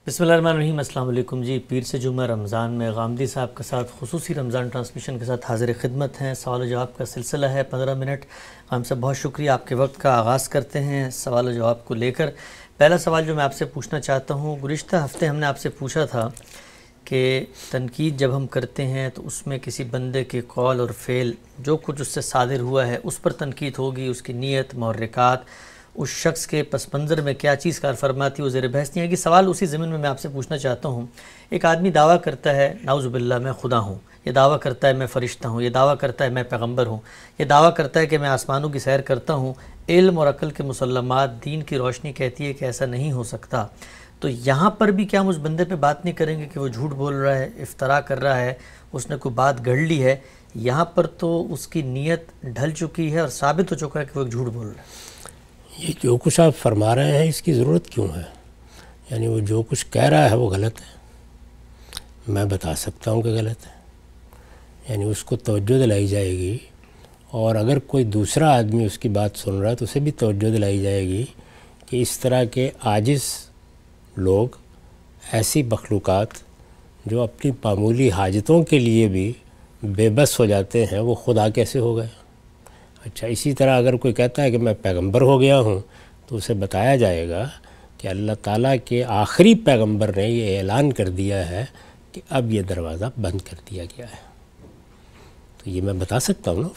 بسم اللہ الرحمن الرحیم۔ السلام علیکم جی۔ پیر سے جمعہ رمضان میں غامدی صاحب کے ساتھ خصوصی رمضان ٹرانسمیشن کے ساتھ حاضر خدمت ہیں۔ سوال و جواب کا سلسلہ ہے 15 منٹ۔ ہم سے بہت شکریہ، آپ کے وقت کا آغاز کرتے ہیں سوال و جواب کو لے کر۔ پہلا سوال جو میں آپ سے پوچھنا چاہتا ہوں، گزشتہ ہفتے ہم نے آپ سے پوچھا تھا کہ تنقید جب ہم کرتے ہیں تو اس میں کسی بندے کے قول اور فعل جو کچھ اس سے صادر ہوا ہے اس پر تنقید ہوگی، اس کی نیت، محرکات، اس شخص کے پس منظر میں کیا چیز کار فرماتی ہے، وہ زیر بحث نہیں ہے کہ سوال اسی ضمن میں آپ سے پوچھنا چاہتا ہوں۔ ایک آدمی دعویٰ کرتا ہے نعوذ باللہ میں خدا ہوں، یہ دعویٰ کرتا ہے میں فرشتہ ہوں، یہ دعویٰ کرتا ہے میں پیغمبر ہوں، یہ دعویٰ کرتا ہے کہ میں آسمانوں کی سیر کرتا ہوں۔ علم اور عقل کے مسلمات، دین کی روشنی کہتی ہے کہ ایسا نہیں ہو سکتا۔ تو یہاں پر بھی کیا ہم اس بندے پہ بات نہیں کریں گے کہ وہ جھوٹ بول رہا ہے، افتراء کر رہا ہے، اس نے کوئی بات گھڑ لی ہے؟ یہاں پر تو اس کی نیت ڈھل چکی ہے اور ثابت ہو چکا ہے کہ وہ ایک جھوٹ بول رہا ہے۔ یہ جو کچھ آپ فرما رہے ہیں اس کی ضرورت کیوں ہے؟ یعنی وہ جو کچھ کہہ رہا ہے وہ غلط ہے، میں بتا سکتا ہوں کہ غلط ہے، یعنی اس کو توجہ دلائی جائے گی، اور اگر کوئی دوسرا آدمی اس کی بات سن رہا ہے تو اسے بھی توجہ دلائی جائے گی کہ اس طرح کے عاجز لوگ، ایسی مخلوقات جو اپنی معمولی حاجتوں کے لیے بھی بے بس ہو جاتے ہیں، وہ خدا کیسے ہو گئے؟ اچھا، اسی طرح اگر کوئی کہتا ہے کہ میں پیغمبر ہو گیا ہوں تو اسے بتایا جائے گا کہ اللہ تعالیٰ کے آخری پیغمبر نے یہ اعلان کر دیا ہے کہ اب یہ دروازہ بند کر دیا گیا ہے۔ تو یہ میں بتا سکتا ہوں نا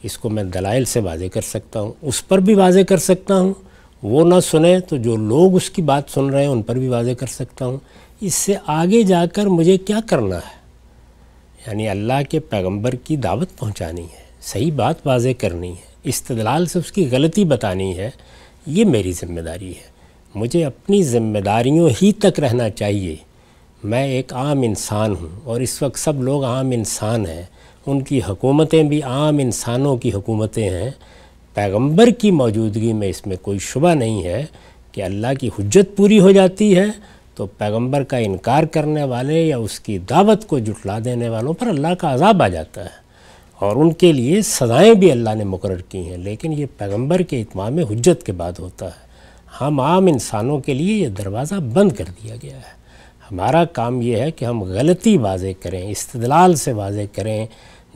اس کو میں دلائل سے واضح کر سکتا ہوں، اس پر بھی واضح کر سکتا ہوں، وہ نہ سنے تو جو لوگ اس کی بات سن رہے ہیں ان پر بھی واضح کر سکتا ہوں۔ اس سے آگے جا کر مجھے کیا کرنا ہے؟ یعنی اللہ کے پیغمبر کی دعوت پہنچانی ہے، صحیح بات واضح کرنی ہے، استدلال سے اس کی غلطی بتانی ہے، یہ میری ذمہ داری ہے۔ مجھے اپنی ذمہ داریوں ہی تک رہنا چاہیے۔ میں ایک عام انسان ہوں، اور اس وقت سب لوگ عام انسان ہیں، ان کی حکومتیں بھی عام انسانوں کی حکومتیں ہیں۔ پیغمبر کی موجودگی میں اس میں کوئی شبہ نہیں ہے کہ اللہ کی حجت پوری ہو جاتی ہے تو پیغمبر کا انکار کرنے والے یا اس کی دعوت کو جھٹلا دینے والوں پر اللہ کا عذاب آ جاتا ہے، اور ان کے لیے سزائیں بھی اللہ نے مقرر کی ہیں، لیکن یہ پیغمبر کے اتمام حجت کے بعد ہوتا ہے۔ ہم عام انسانوں کے لیے یہ دروازہ بند کر دیا گیا ہے۔ ہمارا کام یہ ہے کہ ہم غلطی واضح کریں، استدلال سے واضح کریں،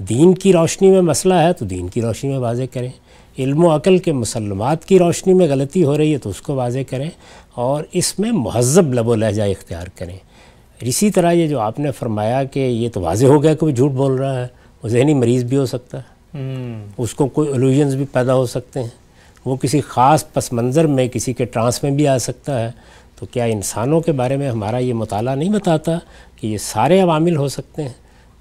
دین کی روشنی میں مسئلہ ہے تو دین کی روشنی میں واضح کریں، علم و عقل کے مسلمات کی روشنی میں غلطی ہو رہی ہے تو اس کو واضح کریں، اور اس میں مہذب لب و لہجہ اختیار کریں۔ اسی طرح یہ جو آپ نے فرمایا کہ یہ تو واضح ہو گیا کہ وہ جھوٹ بول رہا ہے، وہ ذہنی مریض بھی ہو سکتا ہے، اس کو کوئی الوژنز بھی پیدا ہو سکتے ہیں، وہ کسی خاص پس منظر میں کسی کے ٹرانس میں بھی آ سکتا ہے۔ تو کیا انسانوں کے بارے میں ہمارا یہ مطالعہ نہیں بتاتا کہ یہ سارے عوامل ہو سکتے ہیں؟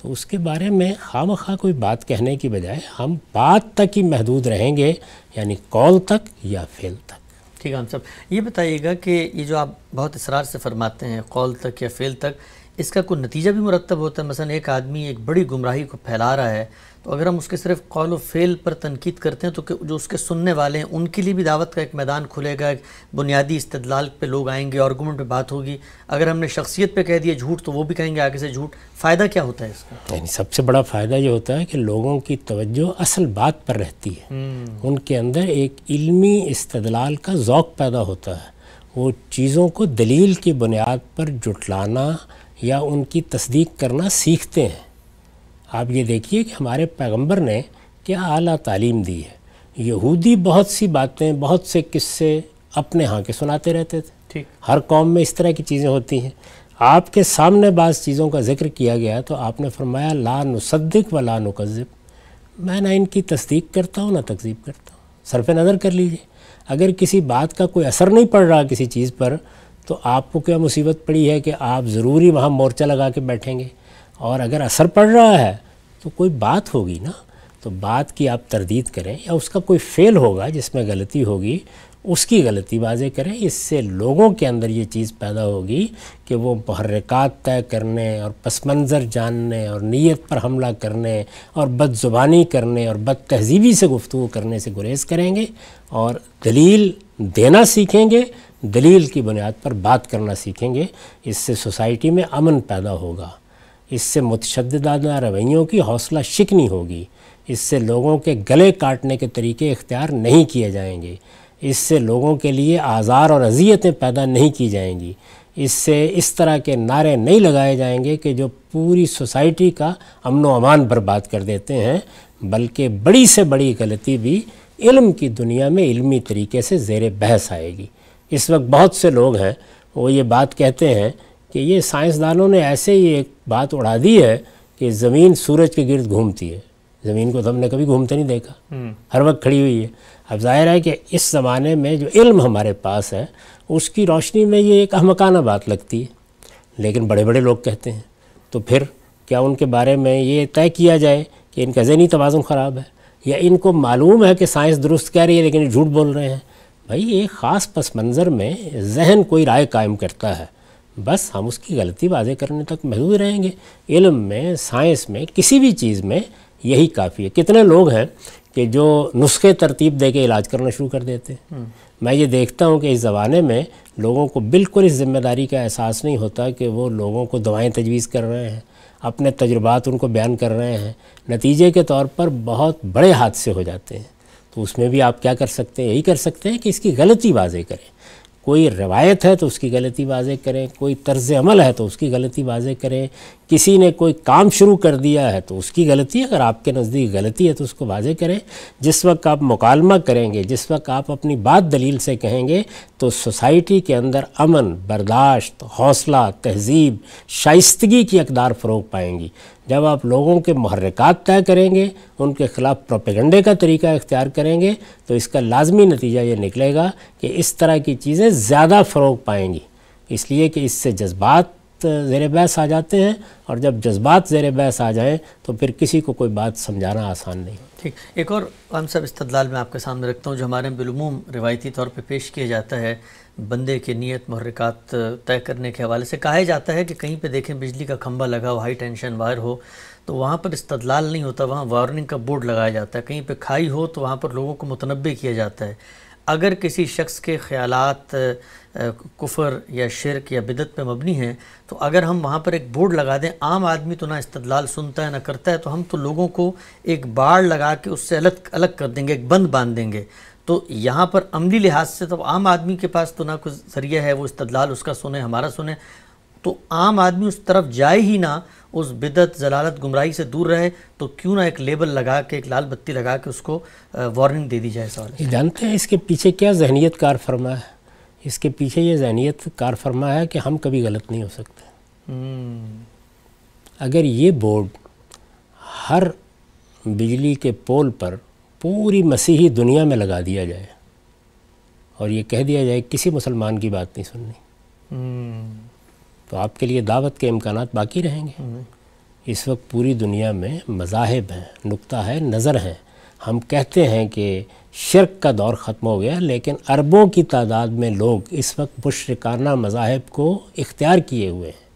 تو اس کے بارے میں خواہ کوئی بات کہنے کی بجائے ہم بات تک ہی محدود رہیں گے، یعنی قول تک یا فعل تک۔ ٹھیک ہے ہم صاحب، یہ بتائیے گا کہ یہ جو آپ بہت اصرار سے فرماتے ہیں قول تک یا فعل تک، اس کا کوئی نتیجہ بھی مرتب ہوتا ہے؟ مثلا ایک آدمی ایک بڑی گمراہی کو پھیلا رہا ہے تو اگر ہم اس کے صرف قول و فعل پر تنقید کرتے ہیں تو جو اس کے سننے والے ہیں ان کے لیے بھی دعوت کا ایک میدان کھلے گا، ایک بنیادی استدلال پہ لوگ آئیں گے، آرگومنٹ پہ بات ہوگی۔ اگر ہم نے شخصیت پہ کہہ دیا جھوٹ تو وہ بھی کہیں گے آگے سے جھوٹ۔ فائدہ کیا ہوتا ہے اس کا؟ یعنی سب سے بڑا فائدہ یہ ہوتا ہے کہ لوگوں کی توجہ اصل بات پر رہتی ہے، ان کے اندر ایک علمی استدلال کا ذوق پیدا ہوتا ہے، وہ چیزوں کو دلیل کی بنیاد پر جھٹلانا یا ان کی تصدیق کرنا سیکھتے ہیں۔ آپ یہ دیکھیے کہ ہمارے پیغمبر نے کیا اعلیٰ تعلیم دی ہے۔ یہودی بہت سی باتیں، بہت سے قصے اپنے ہاں کے سناتے رہتے تھے، ہر قوم میں اس طرح کی چیزیں ہوتی ہیں۔ آپ کے سامنے بعض چیزوں کا ذکر کیا گیا تو آپ نے فرمایا لا نصدق ولا نکذب، میں نہ ان کی تصدیق کرتا ہوں نہ تکذیب کرتا ہوں۔ صرف نظر کر لیجئے، اگر کسی بات کا کوئی اثر نہیں پڑ رہا کسی چیز پر تو آپ کو کیا مصیبت پڑی ہے کہ آپ ضروری وہاں مورچہ لگا کے بیٹھیں گے؟ اور اگر اثر پڑ رہا ہے تو کوئی بات ہوگی نا، تو بات کی آپ تردید کریں، یا اس کا کوئی فعل ہوگا جس میں غلطی ہوگی اس کی غلطی واضح کریں۔ اس سے لوگوں کے اندر یہ چیز پیدا ہوگی کہ وہ محرکات طے کرنے اور پس منظر جاننے اور نیت پر حملہ کرنے اور بد زبانی کرنے اور بد تہذیبی سے گفتگو کرنے سے گریز کریں گے، اور دلیل دینا سیکھیں گے، دلیل کی بنیاد پر بات کرنا سیکھیں گے۔ اس سے سوسائٹی میں امن پیدا ہوگا، اس سے متشددانہ رویوں کی حوصلہ شکنی ہوگی، اس سے لوگوں کے گلے کاٹنے کے طریقے اختیار نہیں کیے جائیں گے، اس سے لوگوں کے لیے آزار اور اذیتیں پیدا نہیں کی جائیں گی، اس سے اس طرح کے نعرے نہیں لگائے جائیں گے کہ جو پوری سوسائٹی کا امن و امان برباد کر دیتے ہیں، بلکہ بڑی سے بڑی غلطی بھی علم کی دنیا میں علمی طریقے سے زیر بحث آئے گی۔ اس وقت بہت سے لوگ ہیں وہ یہ بات کہتے ہیں کہ یہ سائنسدانوں نے ایسے ہی ایک بات اڑا دی ہے کہ زمین سورج کے گرد گھومتی ہے، زمین کو تو ہم نے کبھی گھومتے نہیں دیکھا، ہر وقت کھڑی ہوئی ہے۔ اب ظاہر ہے کہ اس زمانے میں جو علم ہمارے پاس ہے اس کی روشنی میں یہ ایک احمقانہ بات لگتی ہے، لیکن بڑے بڑے لوگ کہتے ہیں، تو پھر کیا ان کے بارے میں یہ طے کیا جائے کہ ان کا ذہنی توازن خراب ہے، یا ان کو معلوم ہے کہ سائنس درست کہہ رہی ہے لیکن یہ جھوٹ بول رہے ہیں؟ بھائی ایک خاص پس منظر میں ذہن کوئی رائے قائم کرتا ہے، بس ہم اس کی غلطی واضح کرنے تک محدود رہیں گے۔ علم میں، سائنس میں، کسی بھی چیز میں یہی کافی ہے۔ کتنے لوگ ہیں کہ جو نسخے ترتیب دے کے علاج کرنا شروع کر دیتے ہیں۔ میں یہ دیکھتا ہوں کہ اس زمانے میں لوگوں کو بالکل اس ذمہ داری کا احساس نہیں ہوتا کہ وہ لوگوں کو دوائیں تجویز کر رہے ہیں، اپنے تجربات ان کو بیان کر رہے ہیں، نتیجے کے طور پر بہت بڑے حادثے ہو جاتے ہیں۔ تو اس میں بھی آپ کیا کر سکتے ہیں؟ یہی کر سکتے ہیں کہ اس کی غلطی واضح کریں۔ کوئی روایت ہے تو اس کی غلطی واضح کریں، کوئی طرز عمل ہے تو اس کی غلطی واضح کریں، کسی نے کوئی کام شروع کر دیا ہے تو اس کی غلطی، اگر آپ کے نزدیک غلطی ہے تو اس کو واضح کریں۔ جس وقت آپ مکالمہ کریں گے، جس وقت آپ اپنی بات دلیل سے کہیں گے تو سوسائٹی کے اندر امن، برداشت، حوصلہ، تہذیب، شائستگی کی اقدار فروغ پائیں گی۔ جب آپ لوگوں کے محرکات طے کریں گے، ان کے خلاف پروپیگنڈے کا طریقہ اختیار کریں گے، تو اس کا لازمی نتیجہ یہ نکلے گا کہ اس طرح کی چیزیں زیادہ فروغ پائیں گی، اس لیے کہ اس سے جذبات زیر بحث آ جاتے ہیں، اور جب جذبات زیر بحث آ جائیں تو پھر کسی کو کوئی بات سمجھانا آسان نہیں۔ ٹھیک، ایک اور قائم صاحب استدلال میں آپ کے سامنے رکھتا ہوں جو ہمارے بالعموم روایتی طور پہ پیش کیا جاتا ہے، بندے کی نیت محرکات طے کرنے کے حوالے سے کہا جاتا ہے کہ کہیں پہ دیکھیں بجلی کا کھمبا لگا ہو، ہائی ٹینشن وائر ہو، تو وہاں پر استدلال نہیں ہوتا، وہاں وارننگ کا بورڈ لگایا جاتا ہے۔ کہیں پہ کھائی ہو تو وہاں پر لوگوں کو متنبع کیا جاتا ہے۔ اگر کسی شخص کے خیالات کفر یا شرک یا بدعت پہ مبنی ہیں تو اگر ہم وہاں پر ایک بورڈ لگا دیں، عام آدمی تو نہ استدلال سنتا ہے نہ کرتا ہے، تو ہم تو لوگوں کو ایک باڑ لگا کے اس سے الگ کر دیں گے، ایک بند باندھ دیں گے۔ تو یہاں پر عملی لحاظ سے تو عام آدمی کے پاس تو نہ کوئی ذریعہ ہے وہ استدلال اس کا سنے، ہمارا سنے، تو عام آدمی اس طرف جائے ہی نہ، اس بدعت، ضلالت، گمراہی سے دور رہے، تو کیوں نہ ایک لیبل لگا کے، ایک لال بتی لگا کے اس کو وارننگ دے دی جائے۔ سوال جانتے ہیں اس کے پیچھے کیا ذہنیت کار فرما ہے؟ اس کے پیچھے یہ ذہنیت کار فرما ہے کہ ہم کبھی غلط نہیں ہو سکتے۔ اگر یہ بورڈ ہر بجلی کے پول پر پوری مسیحی دنیا میں لگا دیا جائے اور یہ کہہ دیا جائے کسی مسلمان کی بات نہیں سننی، تو آپ کے لیے دعوت کے امکانات باقی رہیں گے۔ اس وقت پوری دنیا میں مذاہب ہیں، نقطہ ہے نظر ہیں۔ ہم کہتے ہیں کہ شرک کا دور ختم ہو گیا، لیکن اربوں کی تعداد میں لوگ اس وقت مشرکانہ مذاہب کو اختیار کیے ہوئے ہیں،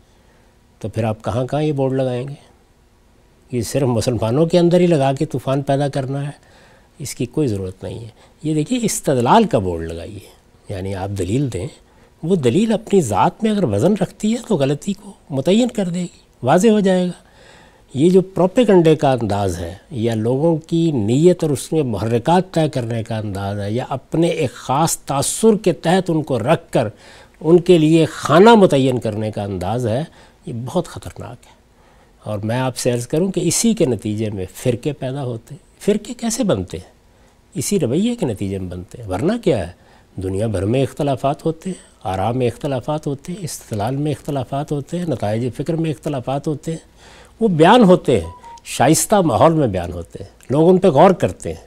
تو پھر آپ کہاں کہاں یہ بورڈ لگائیں گے؟ یہ صرف مسلمانوں کے اندر ہی لگا کے طوفان پیدا کرنا ہے، اس کی کوئی ضرورت نہیں ہے۔ یہ دیکھیے استدلال کا بورڈ لگائیے، یعنی آپ دلیل دیں، وہ دلیل اپنی ذات میں اگر وزن رکھتی ہے تو غلطی کو متعین کر دے گی، واضح ہو جائے گا۔ یہ جو پروپیگنڈے کا انداز ہے یا لوگوں کی نیت اور اس میں محرکات طے کرنے کا انداز ہے، یا اپنے ایک خاص تاثر کے تحت ان کو رکھ کر ان کے لیے خانہ متعین کرنے کا انداز ہے، یہ بہت خطرناک ہے۔ اور میں آپ سے عرض کروں کہ اسی کے نتیجے میں فرقے پیدا ہوتے ہیں۔ فرقے کیسے بنتے ہیں؟ اسی رویے کے نتیجے میں بنتے ہیں، ورنہ کیا ہے؟ دنیا بھر میں اختلافات ہوتے ہیں، آراء میں اختلافات ہوتے ہیں، استدلال میں اختلافات ہوتے ہیں، نتائج فکر میں اختلافات ہوتے ہیں، وہ بیان ہوتے ہیں، شائستہ ماحول میں بیان ہوتے ہیں، لوگ ان پہ غور کرتے ہیں۔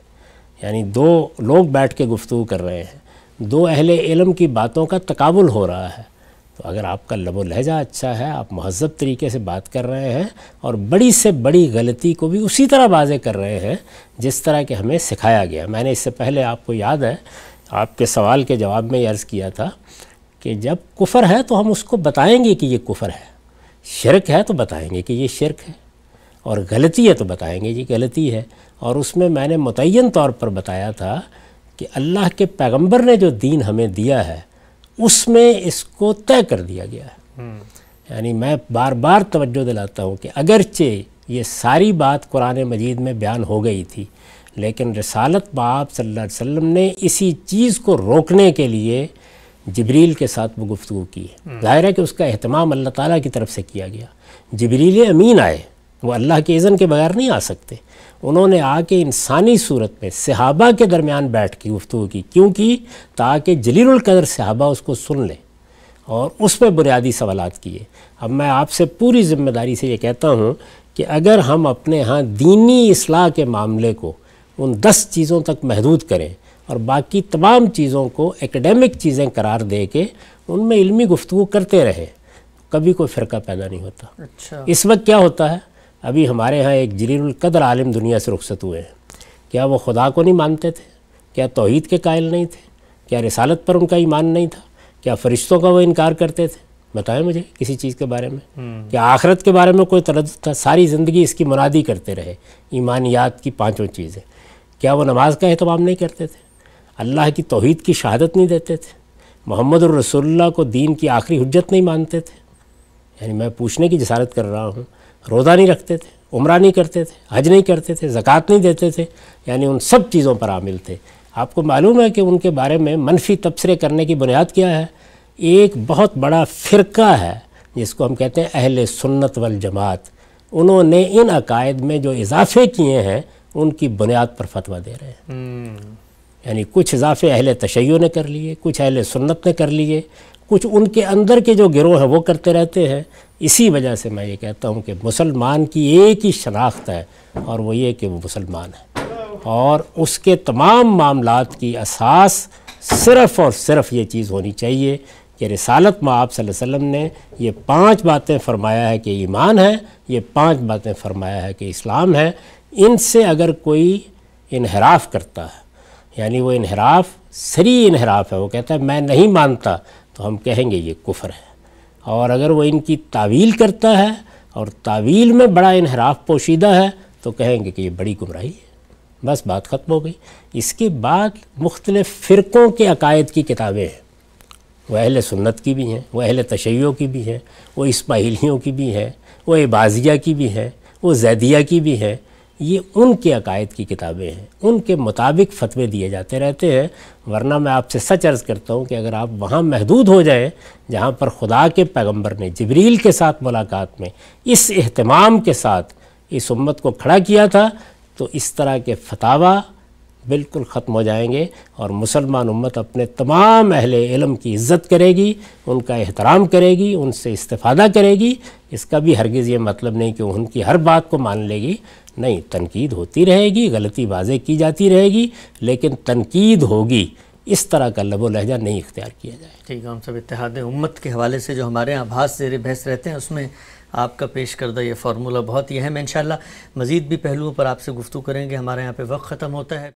یعنی دو لوگ بیٹھ کے گفتگو کر رہے ہیں، دو اہل علم کی باتوں کا تقابل ہو رہا ہے، تو اگر آپ کا لب و لہجہ اچھا ہے، آپ مہذب طریقے سے بات کر رہے ہیں اور بڑی سے بڑی غلطی کو بھی اسی طرح واضح کر رہے ہیں جس طرح کہ ہمیں سکھایا گیا۔ میں نے اس سے پہلے آپ کو یاد ہے آپ کے سوال کے جواب میں یہ عرض کیا تھا کہ جب کفر ہے تو ہم اس کو بتائیں گے کہ یہ کفر ہے، شرک ہے تو بتائیں گے کہ یہ شرک ہے، اور غلطی ہے تو بتائیں گے یہ غلطی ہے۔ اور اس میں نے متعین طور پر بتایا تھا کہ اللہ کے پیغمبر نے جو دین ہمیں دیا ہے اس میں اس کو طے کر دیا گیا ہے۔ یعنی میں بار بار توجہ دلاتا ہوں کہ اگرچہ یہ ساری بات قرآن مجید میں بیان ہو گئی تھی، لیکن رسالت باب صلی اللہ علیہ وسلم نے اسی چیز کو روکنے کے لیے جبریل کے ساتھ وہ گفتگو کی ہے۔ ظاہر ہے کہ اس کا اہتمام اللہ تعالیٰ کی طرف سے کیا گیا۔ جبریل امین آئے، وہ اللہ کے اذن کے بغیر نہیں آ سکتے، انہوں نے آ کے انسانی صورت میں صحابہ کے درمیان بیٹھ کے گفتگو کی، کیونکہ تاکہ جلیل القدر صحابہ اس کو سن لیں اور اس میں بنیادی سوالات کیے۔ اب میں آپ سے پوری ذمہ داری سے یہ کہتا ہوں کہ اگر ہم اپنے ہاں دینی اصلاح کے معاملے کو ان 10 چیزوں تک محدود کریں اور باقی تمام چیزوں کو ایکڈیمک چیزیں قرار دے کے ان میں علمی گفتگو کرتے رہیں، کبھی کوئی فرقہ پیدا نہیں ہوتا۔ اچھا، اس وقت کیا ہوتا ہے، ابھی ہمارے ہاں ایک جلیل القدر عالم دنیا سے رخصت ہوئے ہیں، کیا وہ خدا کو نہیں مانتے تھے؟ کیا توحید کے قائل نہیں تھے؟ کیا رسالت پر ان کا ایمان نہیں تھا؟ کیا فرشتوں کا وہ انکار کرتے تھے؟ بتائیں مجھے کسی چیز کے بارے میں، کیا آخرت کے بارے میں کوئی تردد تھا؟ ساری زندگی اس کی منادی کرتے رہے، ایمانیات کی 5 چیزیں۔ کیا وہ نماز کا اہتمام نہیں کرتے تھے؟ اللہ کی توحید کی شہادت نہیں دیتے تھے؟ محمد الرسول اللہ کو دین کی آخری حجت نہیں مانتے تھے؟ یعنی میں پوچھنے کی جسارت کر رہا ہوں، روزہ نہیں رکھتے تھے، عمرہ نہیں کرتے تھے، حج نہیں کرتے تھے، زکوٰۃ نہیں دیتے تھے، یعنی ان سب چیزوں پر عامل تھے۔ آپ کو معلوم ہے کہ ان کے بارے میں منفی تبصرے کرنے کی بنیاد کیا ہے؟ ایک بہت بڑا فرقہ ہے جس کو ہم کہتے ہیں اہل سنت والجماعت، انہوں نے ان عقائد میں جو اضافے کیے ہیں ان کی بنیاد پر فتویٰ دے رہے ہیں۔ یعنی کچھ اضافے اہل تشیع نے کر لیے، کچھ اہل سنت نے کر لیے، کچھ ان کے اندر کے جو گروہ ہیں وہ کرتے رہتے ہیں۔ اسی وجہ سے میں یہ کہتا ہوں کہ مسلمان کی ایک ہی شناخت ہے اور وہ یہ کہ وہ مسلمان ہے، اور اس کے تمام معاملات کی اساس صرف اور صرف یہ چیز ہونی چاہیے کہ رسالت میں آپ صلی اللہ علیہ وسلم نے یہ 5 باتیں فرمایا ہے کہ ایمان ہے، یہ 5 باتیں فرمایا ہے کہ اسلام ہے۔ ان سے اگر کوئی انحراف کرتا ہے، یعنی وہ انحراف صریح انحراف ہے، وہ کہتا ہے میں نہیں مانتا، تو ہم کہیں گے یہ کفر ہے۔ اور اگر وہ ان کی تعویل کرتا ہے اور تعویل میں بڑا انحراف پوشیدہ ہے تو کہیں گے کہ یہ بڑی گمراہی ہے۔ بس بات ختم ہو گئی۔ اس کے بعد مختلف فرقوں کے عقائد کی کتابیں ہیں، وہ اہل سنت کی بھی ہیں، وہ اہل تشیع کی بھی ہیں، وہ اسماعیلیوں کی بھی ہیں، وہ عباضیہ کی بھی ہیں، وہ زیدیہ کی بھی ہیں۔ یہ ان کے عقائد کی کتابیں ہیں، ان کے مطابق فتوے دیے جاتے رہتے ہیں۔ ورنہ میں آپ سے سچ عرض کرتا ہوں کہ اگر آپ وہاں محدود ہو جائیں جہاں پر خدا کے پیغمبر نے جبریل کے ساتھ ملاقات میں اس اہتمام کے ساتھ اس امت کو کھڑا کیا تھا، تو اس طرح کے فتاویٰ بالکل ختم ہو جائیں گے، اور مسلمان امت اپنے تمام اہل علم کی عزت کرے گی، ان کا احترام کرے گی، ان سے استفادہ کرے گی۔ اس کا بھی ہرگز یہ مطلب نہیں کہ ان کی ہر بات کو مان لے گی، نہیں، تنقید ہوتی رہے گی، غلطی واضح کی جاتی رہے گی، لیکن تنقید ہوگی، اس طرح کا لب و لہجہ نہیں اختیار کیا جائے۔ ٹھیک ہے، ہم سب اتحاد امت کے حوالے سے جو ہمارے یہاں بحث زیر بحث رہتے ہیں اس میں آپ کا پیش کردہ یہ فارمولہ بہت ہی اہم ہے۔ انشاءاللہ مزید بھی پہلوؤں پر آپ سے گفتگو کریں گے، ہمارے یہاں پہ وقت ختم ہوتا ہے۔